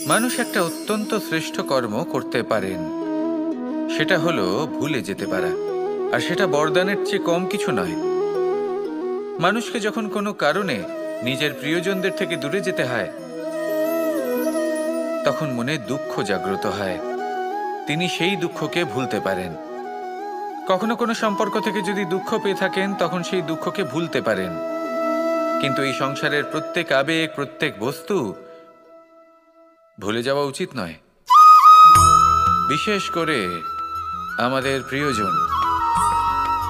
মানুষ একটা অত্যন্ত শ্রেষ্ঠ কর্ম করতে পারেন, সেটা হলো ভুলে যেতে পারা। আর সেটা বরদানের চেয়ে কম কিছু নয়। মানুষকে যখন কোনো কারণে নিজের প্রিয়জনদের থেকে দূরে যেতে হয়, তখন মনে দুঃখ জাগ্রত হয়। তিনি সেই দুঃখকে ভুলতে পারেন। কখনো কোনো সম্পর্ক থেকে যদি দুঃখ পেয়ে থাকেন, তখন সেই দুঃখকে ভুলতে পারেন। কিন্তু এই সংসারের প্রত্যেক আবেগ, প্রত্যেক বস্তু ভুলে যাওয়া উচিত নয়। বিশেষ করে আমাদের প্রিয়জন,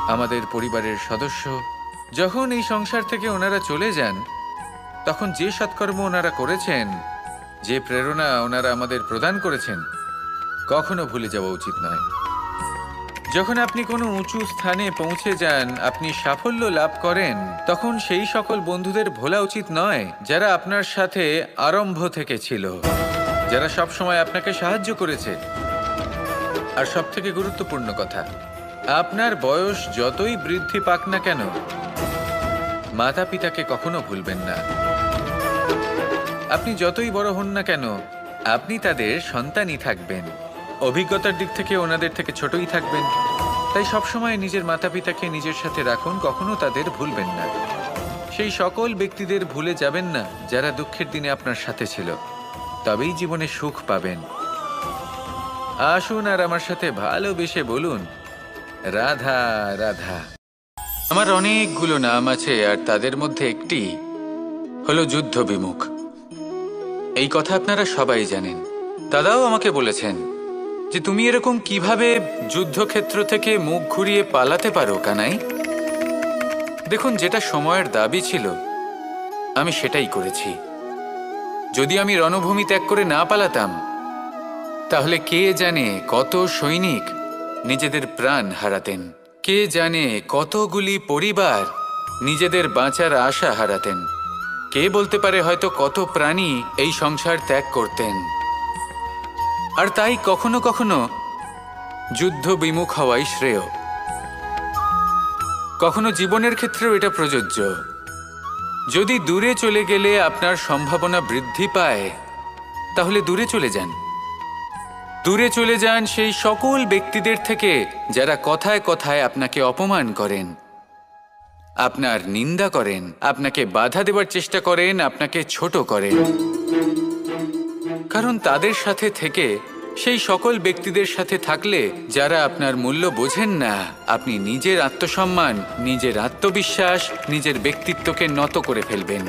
আমাদের পরিবারের সদস্য। যখন এই সংসার থেকে ওনারা চলে যান, তখন যে সৎকর্ম ওনারা করেছেন, যে প্রেরণা ওনারা আমাদের প্রদান করেছেন, কখনো ভুলে যাওয়া উচিত নয়। যখন আপনি কোনো উঁচু স্থানে পৌঁছে যান, আপনি সাফল্য লাভ করেন, তখন সেই সকল বন্ধুদের ভোলা উচিত নয় যারা আপনার সাথে আরম্ভ থেকে ছিল, যারা সব সময় আপনাকে সাহায্য করেছে। আর সবথেকে গুরুত্বপূর্ণ কথা, আপনার বয়স যতই বৃদ্ধি পাক না কেন, মাতা পিতাকে কখনো ভুলবেন না। আপনি যতই বড় হন না কেন, আপনি তাদের সন্তানই থাকবেন। অভিজ্ঞতার দিক থেকে ওনাদের থেকে ছোটই থাকবেন। তাই সবসময় নিজের মাতা পিতাকে নিজের সাথে রাখুন, কখনো তাদের ভুলবেন না। সেই সকল ব্যক্তিদের ভুলে যাবেন না যারা দুঃখের দিনে আপনার সাথে ছিল, তবেই জীবনে সুখ পাবেন। আসুন আর আমার সাথে ভালোবেসে বলুন, রাধা রাধা। আমার অনেকগুলো নাম আছে, আর তাদের মধ্যে একটি হলো যুদ্ধ বিমুখ। এই কথা আপনারা সবাই জানেন। দাদাও আমাকে বলেছেন যে তুমি এরকম কিভাবে যুদ্ধক্ষেত্র থেকে মুখ ঘুরিয়ে পালাতে পারো কানাই। দেখুন, যেটা সময়ের দাবি ছিল আমি সেটাই করেছি। যদি আমি রণভূমি ত্যাগ করে না পালাতাম, তাহলে কে জানে কত সৈনিক নিজেদের প্রাণ হারাতেন, কে জানে কতগুলি পরিবার নিজেদের বাঁচার আশা হারাতেন, কে বলতে পারে হয়তো কত প্রাণী এই সংসার ত্যাগ করতেন। আর তাই কখনো কখনো যুদ্ধ বিমুখ হওয়াই শ্রেয়। কখনো জীবনের ক্ষেত্রেও এটা প্রযোজ্য। যদি দূরে চলে গেলে আপনার সম্ভাবনা বৃদ্ধি পায়, তাহলে দূরে চলে যান। দূরে চলে যান সেই সকল ব্যক্তিদের থেকে যারা কথায় কথায় আপনাকে অপমান করেন, আপনার নিন্দা করেন, আপনাকে বাধা দেওয়ার চেষ্টা করেন, আপনাকে ছোট করেন। কারণ তাদের সাথে থেকে, সেই সকল ব্যক্তিদের সাথে থাকলে যারা আপনার মূল্য বোঝেন না, আপনি নিজের আত্মসম্মান, নিজের আত্মবিশ্বাস, নিজের ব্যক্তিত্বকে নত করে ফেলবেন।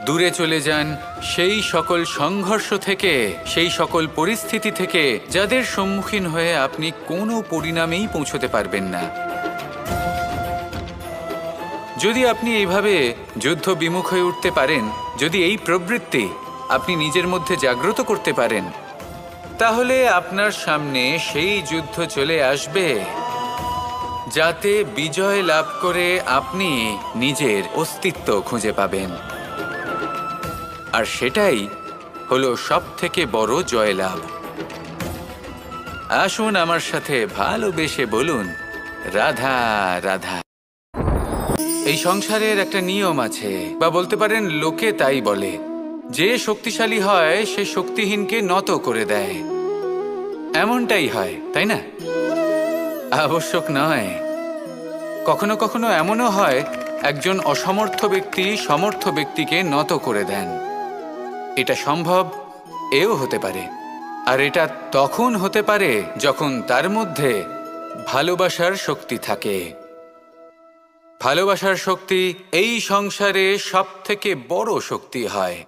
দূরে চলে যান সেই সকল সংঘর্ষ থেকে, সেই সকল পরিস্থিতি থেকে যাদের সম্মুখীন হয়ে আপনি কোনো পরিণামেই পৌঁছতে পারবেন না। যদি আপনি এইভাবে যুদ্ধ বিমুখ হয়ে উঠতে পারেন, যদি এই প্রবৃত্তি আপনি নিজের মধ্যে জাগ্রত করতে পারেন, তাহলে আপনার সামনে সেই যুদ্ধ চলে আসবে যাতে বিজয় লাভ করে আপনি নিজের অস্তিত্ব খুঁজে পাবেন। আর সেটাই হলো সবথেকে বড় জয়লাভ। আসুন আমার সাথে ভালোবেসে বলুন, রাধা রাধা। এই সংসারের একটা নিয়ম আছে, বা বলতে পারেন লোকে তাই বলে, যে শক্তিশালী হয় সে শক্তিহীনকে নত করে দেয়। এমনটাই হয়, তাই না? আবশ্যক নয়। কখনো কখনো এমনও হয় একজন অসমর্থ ব্যক্তি সমর্থ ব্যক্তিকে নত করে দেন। এটা সম্ভব, এও হতে পারে। আর এটা তখন হতে পারে যখন তার মধ্যে ভালোবাসার শক্তি থাকে। ভালোবাসার শক্তি এই সংসারে সবথেকে বড় শক্তি হয়।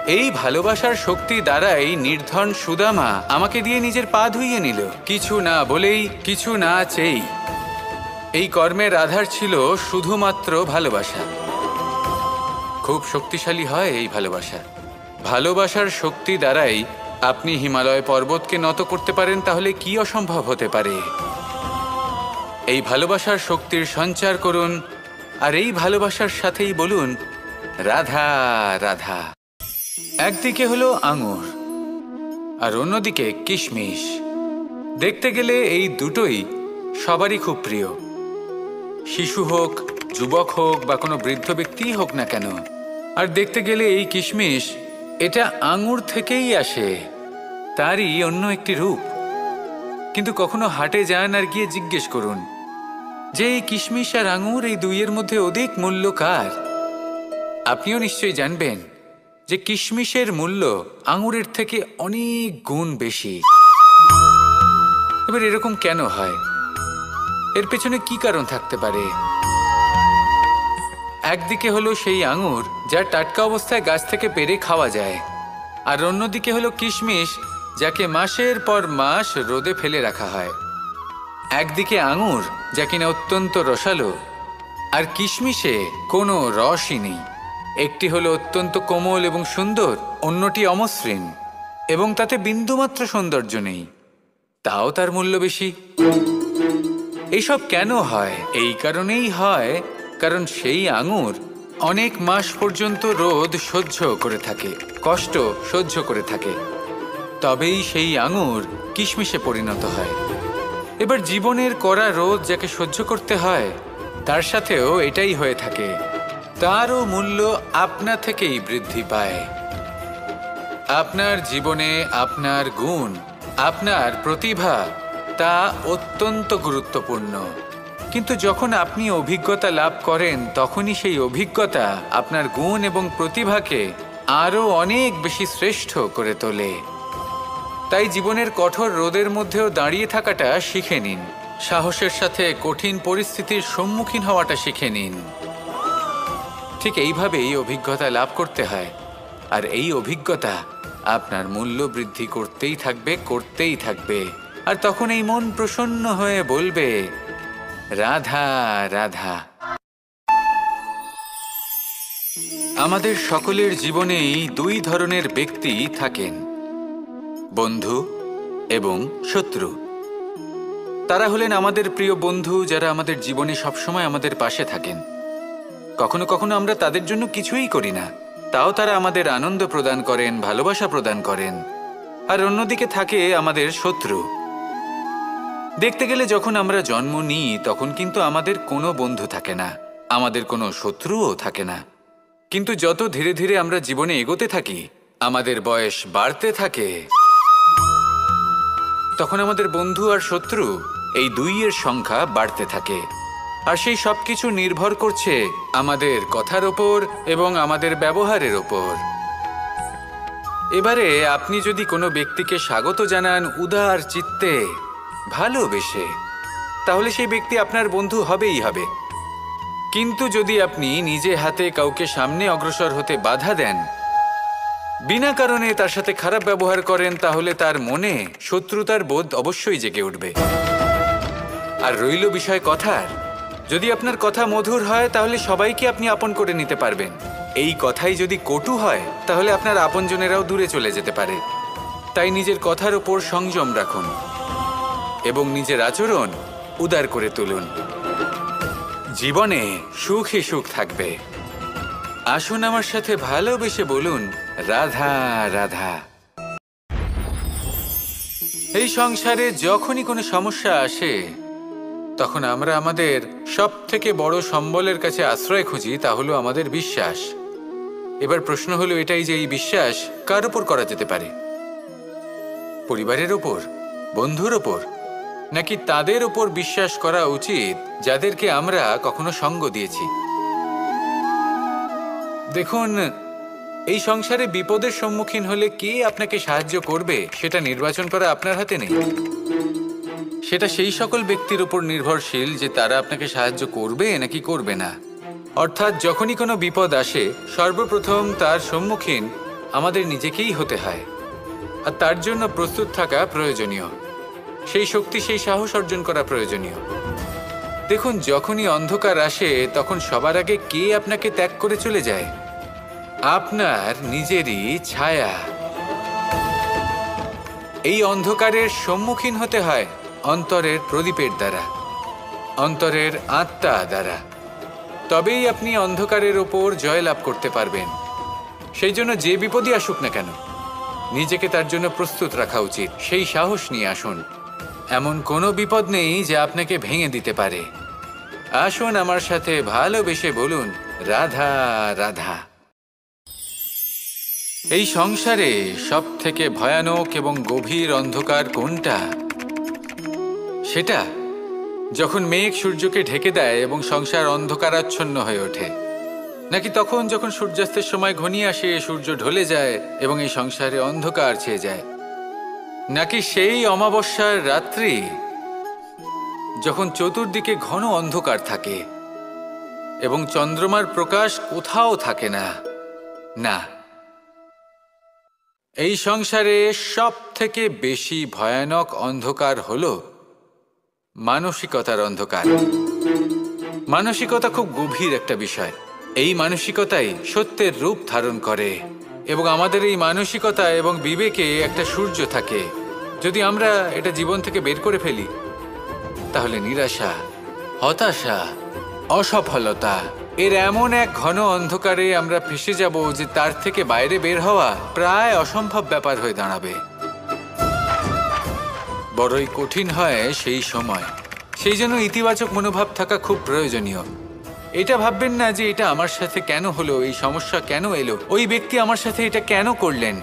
এই ভালোবাসার শক্তি দ্বারাই নির্ধন সুদামা আমাকে দিয়ে নিজের পা ধুইয়ে নিল, কিছু না বলেই, কিছু না চেয়েই। এই কর্মের আধার ছিল শুধুমাত্র ভালোবাসা। খুব শক্তিশালী হয় এই ভালোবাসা। ভালোবাসার শক্তি দ্বারাই আপনি হিমালয় পর্বতকে নত করতে পারেন, তাহলে কি অসম্ভব হতে পারে? এই ভালোবাসার শক্তির সঞ্চার করুন, আর এই ভালোবাসার সাথেই বলুন, রাধা রাধা। একদিকে হলো আঙুর, আর অন্যদিকে কিশমিশ। দেখতে গেলে এই দুটোই সবারই খুব প্রিয়। শিশু হোক, যুবক হোক, বা কোনো বৃদ্ধ ব্যক্তিই হোক না কেন, আর দেখতে গেলে এই কিশমিশ এটা আঙুর থেকেই আসে, তারই অন্য একটি রূপ। কিন্তু কখনো হাটে যান আর গিয়ে জিজ্ঞেস করুন যে এই কিশমিশ আর আঙুর এই দুইয়ের মধ্যে অধিক মূল্য কার। আপনিও নিশ্চয়ই জানবেন যে কিশমিশের মূল্য আঙুরের থেকে অনেক গুণ বেশি। এবার এরকম কেন হয়? এর পেছনে কি কারণ থাকতে পারে? একদিকে হলো সেই আঙুর যা টাটকা অবস্থায় গাছ থেকে পেড়ে খাওয়া যায়, আর অন্যদিকে হলো কিশমিশ যাকে মাসের পর মাস রোদে ফেলে রাখা হয়। একদিকে আঙুর যা কিনা অত্যন্ত রসালো, আর কিশমিশে কোনো রসই নেই। একটি হলো অত্যন্ত কোমল এবং সুন্দর, অন্যটি অমসৃণ এবং তাতে বিন্দুমাত্র সৌন্দর্য নেই, তাও তার মূল্য বেশি। এইসব কেন হয়? এই কারণেই হয় কারণ সেই আঙুর অনেক মাস পর্যন্ত রোদ সহ্য করে থাকে, কষ্ট সহ্য করে থাকে, তবেই সেই আঙুর কিশমিশে পরিণত হয়। এবার জীবনের কড়া রোদ যাকে সহ্য করতে হয় তার সাথেও এটাই হয়ে থাকে, তারও মূল্য আপনা থেকেই বৃদ্ধি পায়। আপনার জীবনে আপনার গুণ, আপনার প্রতিভা তা অত্যন্ত গুরুত্বপূর্ণ। কিন্তু যখন আপনি অভিজ্ঞতা লাভ করেন তখনই সেই অভিজ্ঞতা আপনার গুণ এবং প্রতিভাকে আরও অনেক বেশি শ্রেষ্ঠ করে তোলে। তাই জীবনের কঠোর রোদের মধ্যেও দাঁড়িয়ে থাকাটা শিখে নিন, সাহসের সাথে কঠিন পরিস্থিতির সম্মুখীন হওয়াটা শিখে নিন। ঠিক এইভাবেই অভিজ্ঞতা লাভ করতে হয়, আর এই অভিজ্ঞতা আপনার মূল্য বৃদ্ধি করতেই থাকবে, করতেই থাকবে। আর তখন এই মন প্রসন্ন হয়ে বলবে, রাধা রাধা। আমাদের সকলের জীবনেই দুই ধরনের ব্যক্তি থাকেন, বন্ধু এবং শত্রু। তারা হলেন আমাদের প্রিয় বন্ধু, যারা আমাদের জীবনে সবসময় আমাদের পাশে থাকেন। কখনো কখনো আমরা তাদের জন্য কিছুই করি না, তাও তারা আমাদের আনন্দ প্রদান করেন, ভালোবাসা প্রদান করেন। আর অন্যদিকে থাকে আমাদের শত্রু। দেখতে গেলে যখন আমরা জন্ম নিই তখন কিন্তু আমাদের কোনো বন্ধু থাকে না, আমাদের কোনো শত্রুও থাকে না। কিন্তু যত ধীরে ধীরে আমরা জীবনে এগোতে থাকি, আমাদের বয়স বাড়তে থাকে, তখন আমাদের বন্ধু আর শত্রু এই দুইয়ের সংখ্যা বাড়তে থাকে। আর সেই সব কিছু নির্ভর করছে আমাদের কথার ওপর এবং আমাদের ব্যবহারের ওপর। এবারে আপনি যদি কোনো ব্যক্তিকে স্বাগত জানান উদার চিত্তে, ভালোবেসে, তাহলে সেই ব্যক্তি আপনার বন্ধু হবেই হবে। কিন্তু যদি আপনি নিজে হাতে কাউকে সামনে অগ্রসর হতে বাধা দেন, বিনা কারণে তার সাথে খারাপ ব্যবহার করেন, তাহলে তার মনে শত্রুতার বোধ অবশ্যই জেগে উঠবে। আর রইল বিষয় কথার, যদি আপনার কথা মধুর হয় তাহলে সবাইকে আপনি আপন করে নিতে পারবেন। এই কথাই যদি কটু হয় তাহলে আপনার আপনজনেরাও দূরে চলে যেতে পারে। তাই নিজের কথার ওপর সংযম রাখুন এবং নিজের আচরণ উদার করে তুলুন। জীবনে সুখই সুখ থাকবে। আসুন আমার সাথে ভালোবেসে বলুন, রাধা রাধা। এই সংসারে যখনই কোনো সমস্যা আসে তখন আমরা আমাদের সব থেকে বড় সম্বলের কাছে আশ্রয় খুঁজি, তা হলো আমাদের বিশ্বাস। এবার প্রশ্ন হলো এটাই যে এই বিশ্বাস কার ওপর করা যেতে পারে? পরিবারের ওপর, বন্ধুর ওপর, নাকি তাদের ওপর বিশ্বাস করা উচিত যাদেরকে আমরা কখনো সঙ্গ দিয়েছি? দেখুন, এই সংসারে বিপদের সম্মুখীন হলে কে আপনাকে সাহায্য করবে সেটা নির্বাচন করা আপনার হাতে নেই। সেটা সেই সকল ব্যক্তির উপর নির্ভরশীল যে তারা আপনাকে সাহায্য করবে নাকি করবে না। অর্থাৎ যখনই কোনো বিপদ আসে সর্বপ্রথম তার সম্মুখীন আমাদের নিজেকেই হতে হয়, আর তার জন্য প্রস্তুত থাকা প্রয়োজনীয়। সেই শক্তি, সেই সাহস অর্জন করা প্রয়োজনীয়। দেখুন, যখনই অন্ধকার আসে তখন সবার আগে কে আপনাকে ত্যাগ করে চলে যায়? আপনার নিজেরই ছায়া। এই অন্ধকারের সম্মুখীন হতে হয় অন্তরের প্রদীপের দ্বারা, অন্তরের আত্মা দ্বারা। তবেই আপনি অন্ধকারের ওপর জয়লাভ করতে পারবেন। সেই জন্য যে বিপদই আসুক না কেন নিজেকে তার জন্য প্রস্তুত রাখা উচিত। সেই সাহস নিয়ে আসুন। এমন কোনো বিপদ নেই যে আপনাকে ভেঙে দিতে পারে। আসুন আমার সাথে ভালোবেসে বলুন, রাধা রাধা। এই সংসারে সব থেকে ভয়ানক এবং গভীর অন্ধকার কোনটা? সেটা যখন মেঘ সূর্যকে ঢেকে দেয় এবং সংসার অন্ধকারাচ্ছন্ন হয়ে ওঠে, নাকি তখন যখন সূর্যাস্তের সময় ঘনিয়ে আসে, সূর্য ঢলে যায় এবং এই সংসারে অন্ধকার ছেয়ে যায়, নাকি সেই অমাবস্যার রাত্রি যখন চতুর্দিকে ঘন অন্ধকার থাকে এবং চন্দ্রমার প্রকাশ কোথাও থাকে না? না, এই সংসারে সব থেকে বেশি ভয়ানক অন্ধকার হলো মানসিকতার অন্ধকার। মানসিকতা খুব গভীর একটা বিষয়। এই মানসিকতাই সত্যের রূপ ধারণ করে এবং আমাদের এই মানসিকতা এবং বিবেকে একটা সূর্য থাকে। যদি আমরা এটা জীবন থেকে বের করে ফেলি, তাহলে নিরাশা, হতাশা, অসফলতা এর এমন এক ঘন অন্ধকারে আমরা ফেসে যাব যে তার থেকে বাইরে বের হওয়া প্রায় অসম্ভব ব্যাপার হয়ে দাঁড়াবে। বড়ই কঠিন হয় সেই সময়। সেই জন্য ইতিবাচক মনোভাব থাকা খুব প্রয়োজনীয়। এটা ভাববেন না যে এটা আমার সাথে কেন হলো, এই সমস্যা কেন এলো, ওই ব্যক্তি আমার সাথে এটা কেন করলেন।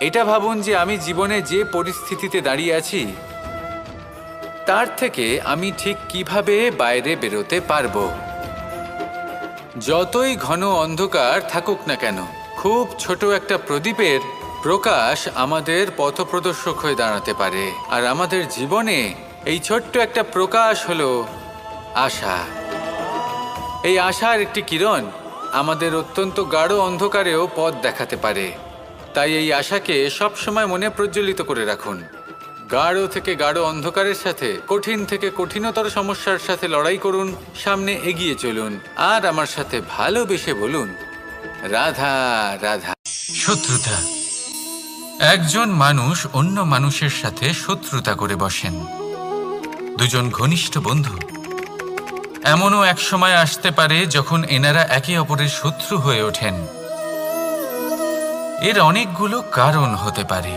এটা ভাবুন যে আমি জীবনে যে পরিস্থিতিতে দাঁড়িয়ে আছি তার থেকে আমি ঠিক কিভাবে বাইরে বেরোতে পারবো। যতই ঘন অন্ধকার থাকুক না কেন, খুব ছোট একটা প্রদীপের প্রকাশ আমাদের পথপ্রদর্শক হয়ে দাঁড়াতে পারে। আর আমাদের জীবনে এই ছোট্ট একটা প্রকাশ হলো আশা। এই আশার একটি কিরণ আমাদের অত্যন্ত গাঢ় অন্ধকারেও পথ দেখাতে পারে। তাই এই আশাকে সবসময় মনে প্রজ্বলিত করে রাখুন। গাঢ় থেকে গাঢ় অন্ধকারের সাথে, কঠিন থেকে কঠিনতর সমস্যার সাথে লড়াই করুন, সামনে এগিয়ে চলুন আর আমার সাথে ভালোবেসে বলুন, রাধা রাধা। শত্রুতা। একজন মানুষ অন্য মানুষের সাথে শত্রুতা করে বসেন। দুজন ঘনিষ্ঠ বন্ধু, এমনও এক সময় আসতে পারে যখন এনারা একে অপরের শত্রু হয়ে ওঠেন। এর অনেকগুলো কারণ হতে পারে,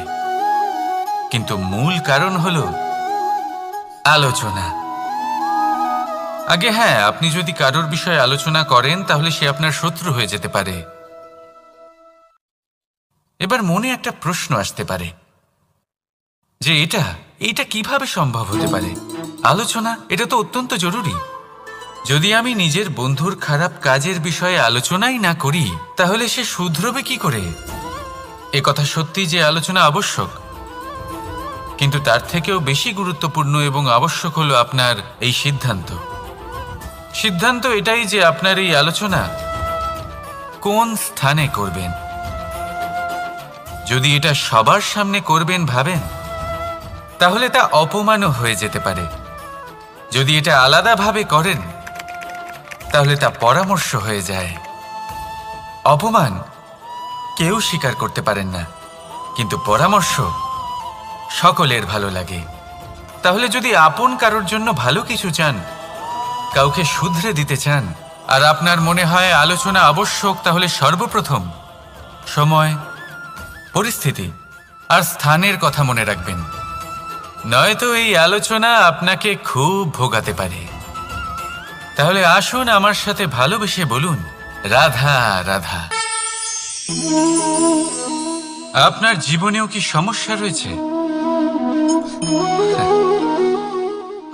কিন্তু মূল কারণ হলো আলোচনা। আগে হ্যাঁ, আপনি যদি কারোর বিষয়ে আলোচনা করেন তাহলে সে আপনার শত্রু হয়ে যেতে পারে। এবার মনে একটা প্রশ্ন আসতে পারে যে এটা কিভাবে সম্ভব হতে পারে? আলোচনা, এটা তো অত্যন্ত জরুরি। যদি আমি নিজের বন্ধুর খারাপ কাজের বিষয়ে আলোচনাই না করি তাহলে সে শুধরবে কি করে? এ কথা সত্যি যে আলোচনা আবশ্যক, কিন্তু তার থেকেও বেশি গুরুত্বপূর্ণ এবং আবশ্যক হলো আপনার এই সিদ্ধান্ত। সিদ্ধান্ত এটাই যে আপনার এই আলোচনা কোন স্থানে করবেন। যদি এটা সবার সামনে করবেন ভাবেন, তাহলে তা অপমানও হয়ে যেতে পারে। যদি এটা আলাদাভাবে করেন তাহলে তা পরামর্শ হয়ে যায়। অপমান কেউ স্বীকার করতে পারেন না, কিন্তু পরামর্শ সকলের ভালো লাগে। তাহলে যদি আপন কারোর জন্য ভালো কিছু চান, কাউকে শুধরে দিতে চান, আর আপনার মনে হয় আলোচনা আবশ্যক, তাহলে সর্বপ্রথম সময়, পরিস্থিতি আর স্থানের কথা মনে রাখবেন। নয়তো এই আলোচনা আপনাকে খুব ভোগাতে পারে। তাহলে আসুন আমার সাথে ভালোবেসে বলুন, রাধা রাধা। আপনার জীবনেও কি সমস্যা রয়েছে?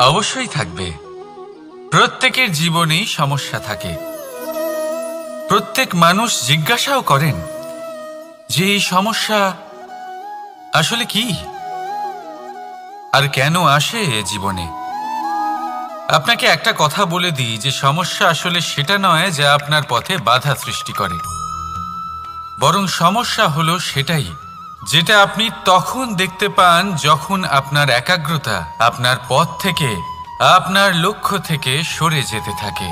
অবশ্যই থাকবে। প্রত্যেকের জীবনেই সমস্যা থাকে। প্রত্যেক মানুষ জিজ্ঞাসাও করেন যে এই সমস্যা আসলে কি আর কেন আসে জীবনে। আপনাকে একটা কথা বলে দিই যে সমস্যা আসলে সেটা নয় যা আপনার পথে বাধা সৃষ্টি করে, বরং সমস্যা হলো সেটাই যেটা আপনি তখন দেখতে পান যখন আপনার একাগ্রতা আপনার পথ থেকে, আপনার লক্ষ্য থেকে সরে যেতে থাকে।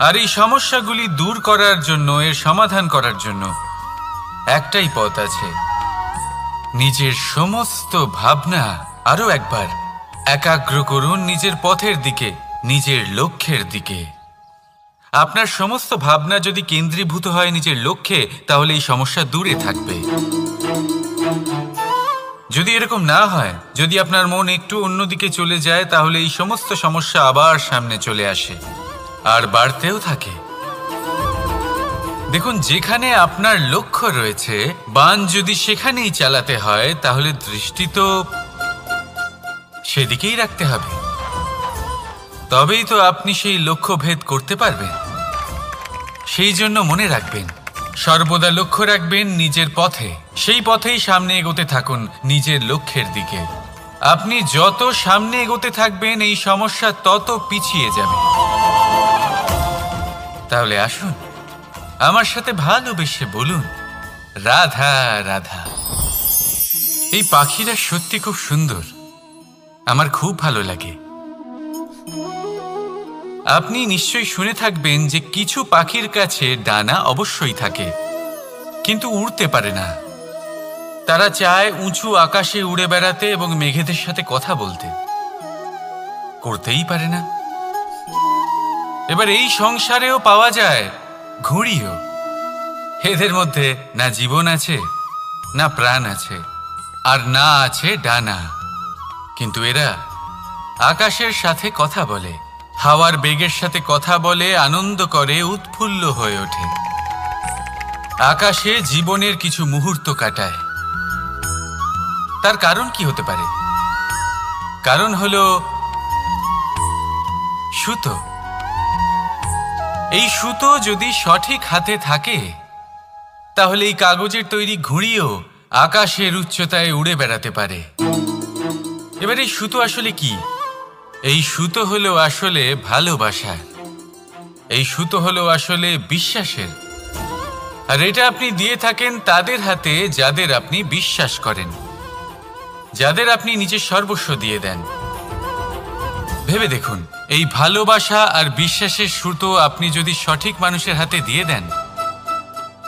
আর এই সমস্যাগুলি দূর করার জন্য, এর সমাধান করার জন্য একটাই পথ আছে। নিজের সমস্ত ভাবনা আরো একবার একাগ্র করুন নিজের পথের দিকে, নিজের লক্ষ্যের দিকে। আপনার সমস্ত ভাবনা যদি কেন্দ্রীভূত হয় নিজের লক্ষ্যে, তাহলে এই সমস্যা দূরে থাকবে। যদি এরকম না হয়, যদি আপনার মন একটু অন্যদিকে চলে যায়, তাহলে এই সমস্ত সমস্যা আবার সামনে চলে আসে আর বাড়তেও থাকে। দেখুন, যেখানে আপনার লক্ষ্য রয়েছে, বান যদি সেখানেই চালাতে হয়, তাহলে দৃষ্টি তো সেদিকেই রাখতে হবে। তবেই তো আপনি সেই লক্ষ্য ভেদ করতে পারবেন। সেই জন্য মনে রাখবেন, সর্বদা লক্ষ্য রাখবেন নিজের পথে, সেই পথেই সামনে এগোতে থাকুন নিজের লক্ষ্যের দিকে। আপনি যত সামনে এগোতে থাকবেন, এই সমস্যা তত পিছিয়ে যাবে। তাহলে আসুন, আমার সাথে ভালোবেসে বলুন, রাধা রাধা। এই পাখিরা সত্যি খুব সুন্দর, আমার খুব ভালো লাগে। আপনি নিশ্চয়ই শুনে থাকবেন যে কিছু পাখির কাছে ডানা অবশ্যই থাকে, কিন্তু উড়তে পারে না। তারা চায় উঁচু আকাশে উড়ে বেড়াতে এবং মেঘেদের সাথে কথা বলতে, করতেই পারে না। এবার এই সংসারেও পাওয়া যায় ঘুড়িও। এদের মধ্যে না জীবন আছে, না প্রাণ আছে, আর না আছে ডানা, কিন্তু এরা আকাশের সাথে কথা বলে, হাওয়ার বেগের সাথে কথা বলে, আনন্দ করে, উৎফুল্ল হয়ে ওঠে। আকাশে জীবনের কিছু মুহূর্ত কাটায়। তার কারণ কি হতে পারে? কারণ হলো সুতো। এই সুতো যদি সঠিক হাতে থাকে, তাহলে এই কাগজের তৈরি ঘুড়িও আকাশের উচ্চতায় উড়ে বেড়াতে পারে। এবার এই সুতো আসলে কি? এই সুতো হলো আসলে ভালোবাসা। এই সুতো হলো আসলে বিশ্বাসের। আর এটা আপনি দিয়ে থাকেন তাদের হাতে যাদের আপনি বিশ্বাস করেন, যাদের আপনি নিজের সর্বস্ব দিয়ে দেন। ভেবে দেখুন, এই ভালোবাসা আর বিশ্বাসের সুতো আপনি যদি সঠিক মানুষের হাতে দিয়ে দেন,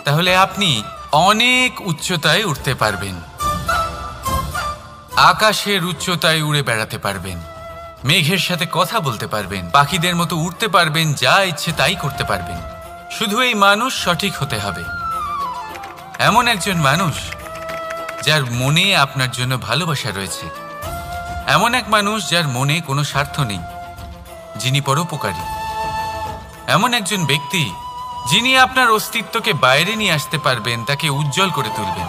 তাহলে আপনি অনেক উচ্চতায় উঠতে পারবেন, আকাশের উচ্চতায় উড়ে বেড়াতে পারবেন, মেঘের সাথে কথা বলতে পারবেন, পাখিদের মতো উড়তে পারবেন, যা ইচ্ছে তাই করতে পারবেন। শুধু এই মানুষ সঠিক হতে হবে, এমন একজন মানুষ যার মনে আপনার জন্য ভালোবাসা রয়েছে, এমন এক মানুষ যার মনে কোনো স্বার্থ নেই, যিনি পরোপকারী, এমন একজন ব্যক্তি যিনি আপনার অস্তিত্বকে বাইরে নিয়ে আসতে পারবেন, তাকে উজ্জ্বল করে তুলবেন।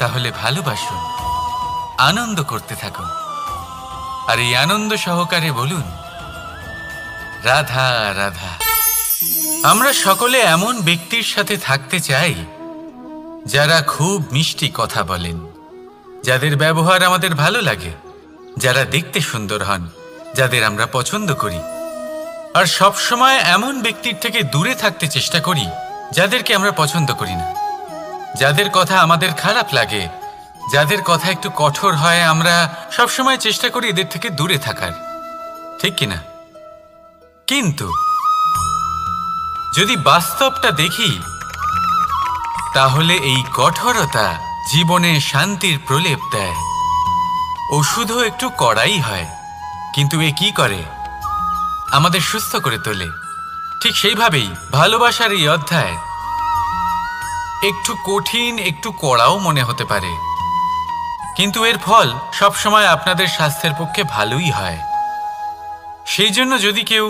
তাহলে ভালোবাসুন, আনন্দ করতে থাকুন, আর এই আনন্দ সহকারে বলুন, রাধা রাধা। আমরা সকলে এমন ব্যক্তির সাথে থাকতে চাই যারা খুব মিষ্টি কথা বলেন, যাদের ব্যবহার আমাদের ভালো লাগে, যারা দেখতে সুন্দর হন, যাদের আমরা পছন্দ করি। আর সব সময় এমন ব্যক্তির থেকে দূরে থাকতে চেষ্টা করি যাদেরকে আমরা পছন্দ করি না, যাদের কথা আমাদের খারাপ লাগে, যাদের কথা একটু কঠোর হয়। আমরা সব সময় চেষ্টা করি এদের থেকে দূরে থাকার, ঠিক কিনা? কিন্তু যদি বাস্তবটা দেখি, তাহলে এই কঠোরতা জীবনে শান্তির প্রলেপ দেয়। ওষুধও একটু কড়াই হয়, কিন্তু এ কি করে? আমাদের সুস্থ করে তোলে। ঠিক সেইভাবেই ভালোবাসার এই অধ্যায় একটু কঠিন, একটু কড়াও মনে হতে পারে, কিন্তু এর ফল সবসময় আপনাদের স্বাস্থ্যের পক্ষে ভালোই হয়। সেই জন্য যদি কেউ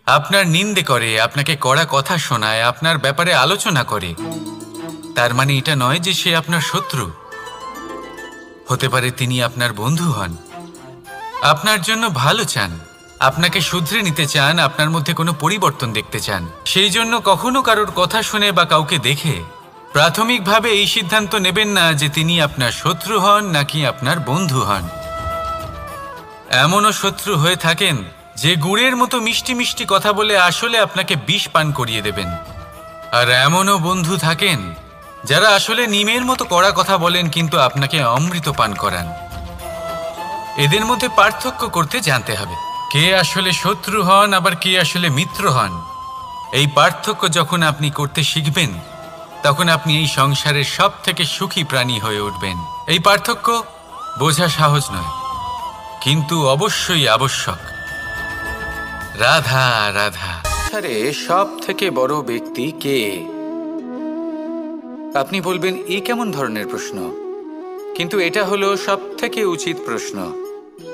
আপনার নিন্দে করে, আপনাকে কড়া কথা শোনায়, আপনার ব্যাপারে আলোচনা করে, তার মানে এটা নয় যে সে আপনার শত্রু। হতে পারে তিনি আপনার বন্ধু হন, আপনার জন্য ভালো চান, আপনাকে শুধরে নিতে চান, আপনার মধ্যে কোনো পরিবর্তন দেখতে চান। সেই জন্য কখনো কারোর কথা শুনে বা কাউকে দেখে প্রাথমিকভাবে এই সিদ্ধান্ত নেবেন না যে তিনি আপনার শত্রু হন নাকি আপনার বন্ধু হন। এমনও শত্রু হয়ে থাকেন যে গুড়ের মতো মিষ্টি মিষ্টি কথা বলে আসলে আপনাকে বিষ পান করিয়ে দেবেন। আর এমনও বন্ধু থাকেন যারা আসলে নিমের মতো কড়া কথা বলেন, কিন্তু আপনাকে অমৃত পান করান। এদের মধ্যে পার্থক্য করতে জানতে হবে, কে আসলে শত্রু হন আবার কে আসলে মিত্র হন। এই পার্থক্য যখন আপনি করতে শিখবেন, তখন আপনি এই সংসারের সব থেকে সুখী প্রাণী হয়ে উঠবেন। এই পার্থক্য বোঝা সহজ নয়, কিন্তু অবশ্যই আবশ্যক। রাধা রাধা। আরে সব থেকে বড় ব্যক্তি কে? আপনি বলবেন এ কেমন ধরনের প্রশ্ন, কিন্তু এটা হলো সব থেকে উচিত প্রশ্ন।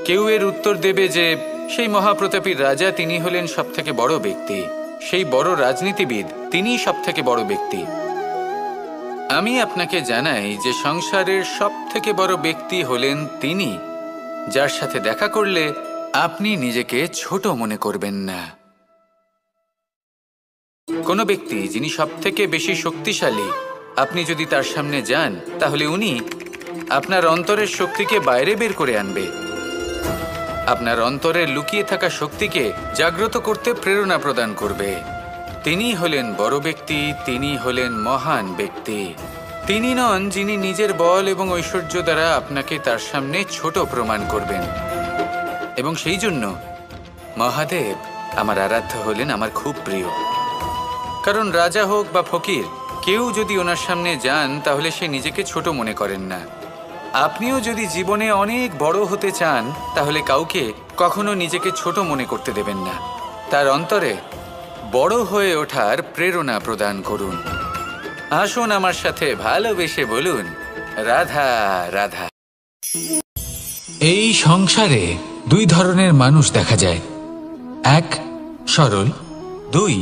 কেউ এর উত্তর দেবে যে সেই মহাপ্রতাপী রাজা, তিনি হলেন সব থেকে বড় ব্যক্তি। সেই বড় রাজনীতিবিদ, তিনিই সবথেকে বড় ব্যক্তি। আমি আপনাকে জানাই যে সংসারের সবথেকে বড় ব্যক্তি হলেন তিনি, যার সাথে দেখা করলে আপনি নিজেকে ছোট মনে করবেন না। কোনো ব্যক্তি যিনি সবথেকে বেশি শক্তিশালী, আপনি যদি তার সামনে যান তাহলে উনি আপনার অন্তরের শক্তিকে বাইরে বের করে আনবে, আপনার অন্তরের লুকিয়ে থাকা শক্তিকে জাগ্রত করতে প্রেরণা প্রদান করবে। তিনি হলেন বড় ব্যক্তি, তিনি হলেন মহান ব্যক্তি। তিনি নন যিনি নিজের বল এবং ঐশ্বর্য দ্বারা আপনাকে তার সামনে ছোট প্রমাণ করবেন। এবং সেই জন্য মহাদেব আমার আরাধ্য হলেন আমার খুব প্রিয়। কারণ রাজা হোক বা ফকির, কেউ যদি ওনার সামনে যান তাহলে সে নিজেকে ছোট মনে করেন না। আপনিও যদি জীবনে অনেক বড় হতে চান তাহলে কাউকে কখনো নিজেকে ছোট মনে করতে দেবেন না। তার অন্তরে বড় হয়ে ওঠার প্রেরণা প্রদান করুন। আসুন আমার সাথে ভালোবেসে বলুন, রাধা রাধা। এই সংসারে দুই ধরনের মানুষ দেখা যায়, এক সরল, দুই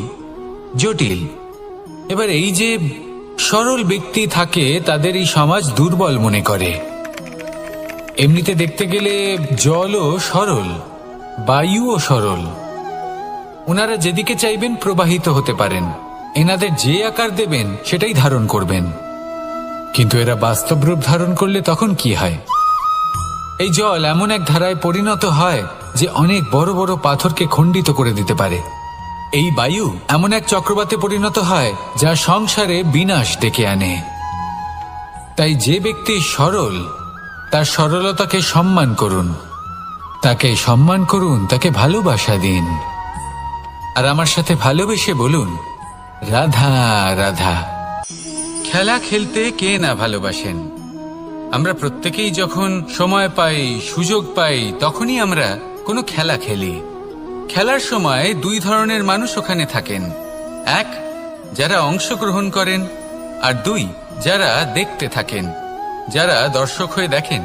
জটিল। এবার এই যে সরল ব্যক্তি থাকে তাদের এই সমাজ দুর্বল মনে করে। এমনিতে দেখতে গেলে জলও সরল, বায়ুও সরল। ওনারা যেদিকে চাইবেন প্রবাহিত হতে পারেন, এনাদের যে আকার দেবেন সেটাই ধারণ করবেন। কিন্তু এরা বাস্তব রূপ ধারণ করলে তখন কি হয়? এই জল এমন এক ধারায় পরিণত হয় যে অনেক বড় বড় পাথরকে খণ্ডিত করে দিতে পারে। এই বায়ু এমন এক চক্রবাতে পরিণত হয় যা সংসারে বিনাশ ডেকে আনে। তাই যে ব্যক্তি সরল, তার সরলতাকে সম্মান করুন, তাকে সম্মান করুন, তাকে ভালোবাসা দিন। আর আমার সাথে ভালোবেসে বলুন, রাধা রাধা। খেলা খেলতে কে না ভালোবাসেন? আমরা প্রত্যেকেই যখন সময় পাই, সুযোগ পাই, তখনই আমরা কোনো খেলা খেলি। খেলার সময় দুই ধরনের মানুষ ওখানে থাকেন, এক যারা অংশগ্রহণ করেন, আর দুই যারা দেখতে থাকেন, যারা দর্শক হয়ে দেখেন,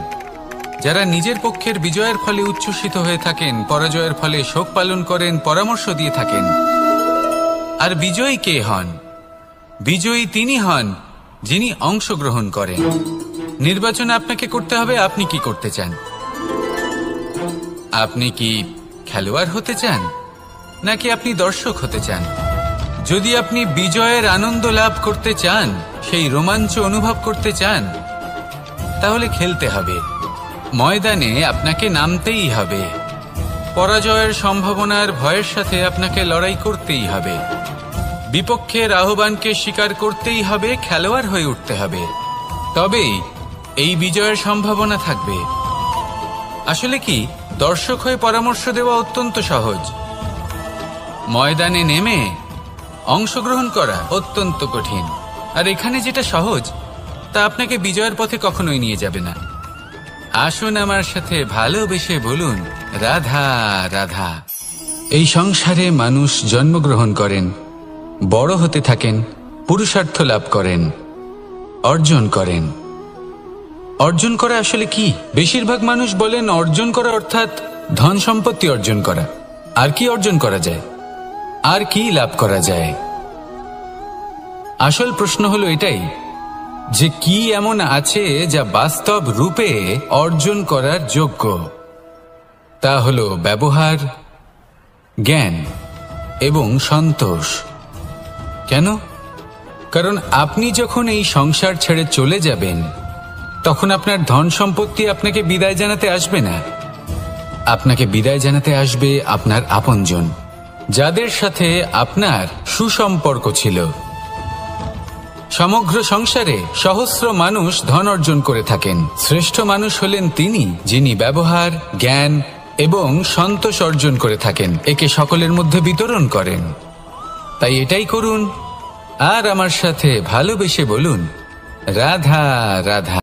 যারা নিজের পক্ষের বিজয়ের ফলে উচ্ছ্বসিত হয়ে থাকেন, পরাজয়ের ফলে শোক পালন করেন, পরামর্শ দিয়ে থাকেন। আর বিজয়ী কে হন? বিজয়ী তিনি হন যিনি অংশগ্রহণ করেন। নির্বাচন আপনাকে করতে হবে, আপনি কি করতে চান? আপনি কি খেলোয়াড় হতে চান, নাকি আপনি দর্শক হতে চান? যদি আপনি বিজয়ের আনন্দ লাভ করতে চান, সেই রোমাঞ্চ অনুভব করতে চান, তাহলে খেলতে হবে, ময়দানে আপনাকে নামতেই হবে। পরাজয়ের সম্ভাবনার ভয়ের সাথে আপনাকে লড়াই করতেই হবে, বিপক্ষের আহ্বানকে স্বীকার করতেই হবে, খেলোয়াড় হয়ে উঠতে হবে, তবেই এই বিজয়ের সম্ভাবনা থাকবে। আসলে কি, দর্শক হয়ে পরামর্শ দেওয়া অত্যন্ত সহজ, ময়দানে নেমে অংশগ্রহণ করা অত্যন্ত কঠিন। আর এখানে যেটা সহজ তা আপনাকে বিজয়ের পথে কখনোই নিয়ে যাবে না। আসুন আমার সাথে ভালোবেসে বলুন, রাধা রাধা। এই সংসারে মানুষ জন্মগ্রহণ করেন, বড় হতে থাকেন, পুরুষার্থ লাভ করেন, অর্জন করেন। অর্জন করা আসলে কি? বেশিরভাগ মানুষ বলেন অর্জন করা অর্থাৎ ধন সম্পত্তি অর্জন করা। আর কি অর্জন করা যায়? আর কি লাভ করা যায়? আসল প্রশ্ন হলো এটাই যে কি এমন আছে যা বাস্তব রূপে অর্জন করার যোগ্য। তা হলো ব্যবহার, জ্ঞান এবং সন্তোষ। কেন? কারণ আপনি যখন এই সংসার ছেড়ে চলে যাবেন তখন আপনার ধন সম্পত্তি আপনাকে বিদায় জানাতে আসবে না। আপনাকে বিদায় জানাতে আসবে আপনার আপনজন, যাদের সাথে আপনার সুসম্পর্ক ছিল। সমগ্র সংসারে সহস্র মানুষ ধন অর্জন করে থাকেন। শ্রেষ্ঠ মানুষ হলেন তিনি যিনি ব্যবহার, জ্ঞান এবং সন্তোষ অর্জন করে থাকেন, একে সকলের মধ্যে বিতরণ করেন। তাই এটাই করুন আর আমার সাথে ভালোবেসে বলুন, রাধা রাধা।